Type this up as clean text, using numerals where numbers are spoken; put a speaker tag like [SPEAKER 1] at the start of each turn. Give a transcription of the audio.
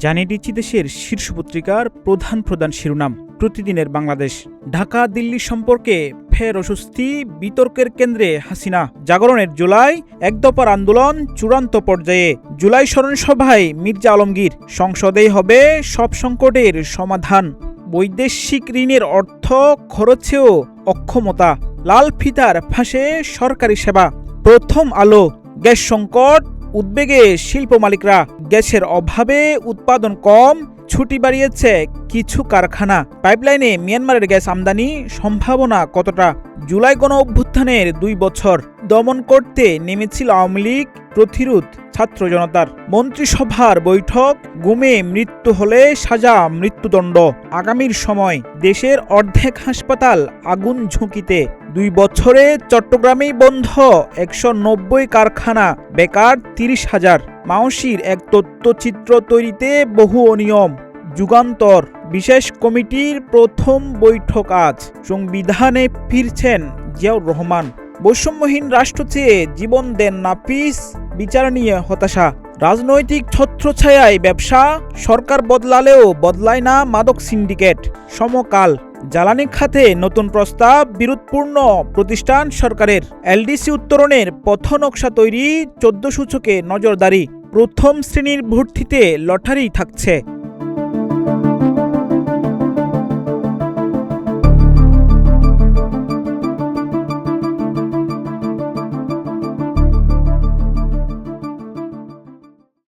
[SPEAKER 1] জানিয়ে দিচ্ছি দেশের শীর্ষ পত্রিকার প্রধান শিরোনাম। প্রতিদিনের বাংলাদেশ। ঢাকা দিল্লি সম্পর্কে ফের অস্বস্তি, বিতর্কের কেন্দ্রে হাসিনা। জাগরণের জুলাই এক দফার আন্দোলন চূড়ান্ত পর্যায়ে। জুলাই স্মরণসভায় মির্জা আলমগীর, সংসদেই হবে সব সংকটের সমাধান। বৈদেশিক ঋণের অর্থ খরচেও অক্ষমতা। লাল ফিতার ফাঁসে সরকারি সেবা। প্রথম আলো। গ্যাস সংকট, উদ্বেগে শিল্প মালিকরা। গ্যাসের অভাবে উৎপাদন কম, ছুটি বাড়িয়েছে কিছু কারখানা। পাইপলাইনে মিয়ানমারের গ্যাস আমদানি সম্ভাবনা কতটা? জুলাই গণ অভ্যুত্থানের 2 বছর। দমন করতে নেমেছিল আওয়ামী লীগ, প্রতিরোধ ছাত্র জনতার। মন্ত্রিসভার বৈঠক, গুমে মৃত্যু হলে সাজা মৃত্যুদণ্ড। আগামীর সময়। দেশের অর্ধেক হাসপাতাল আগুন ঝুঁকিতে। 2 বছরে চট্টগ্রামেই বন্ধ 190 কারখানা, বেকার 30,000। মাওসির এক তথ্যচিত্র তৈরিতে বহু অনিয়ম। যুগান্তর। বিশেষ কমিটির প্রথম বৈঠক আজ। সংবিধানে ফিরছেন জিয়াউর রহমান। বৈষম্যহীন রাষ্ট্র চেয়ে জীবন দেন নাফিস, বিচার নিয়ে হতাশা। রাজনৈতিক ছত্রছায়ায় ব্যবসা, সরকার বদলালেও বদলায় না মাদক সিন্ডিকেট। সমকাল। জ্বালানি খাতে নতুন প্রস্তাব, বিরোধপূর্ণ প্রতিষ্ঠান সরকারের। এলডিসি উত্তরণের পথনকশা তৈরি, 14 সূচকে নজরদারি। প্রথম শ্রেণীর ভর্তিতে লটারি থাকছে।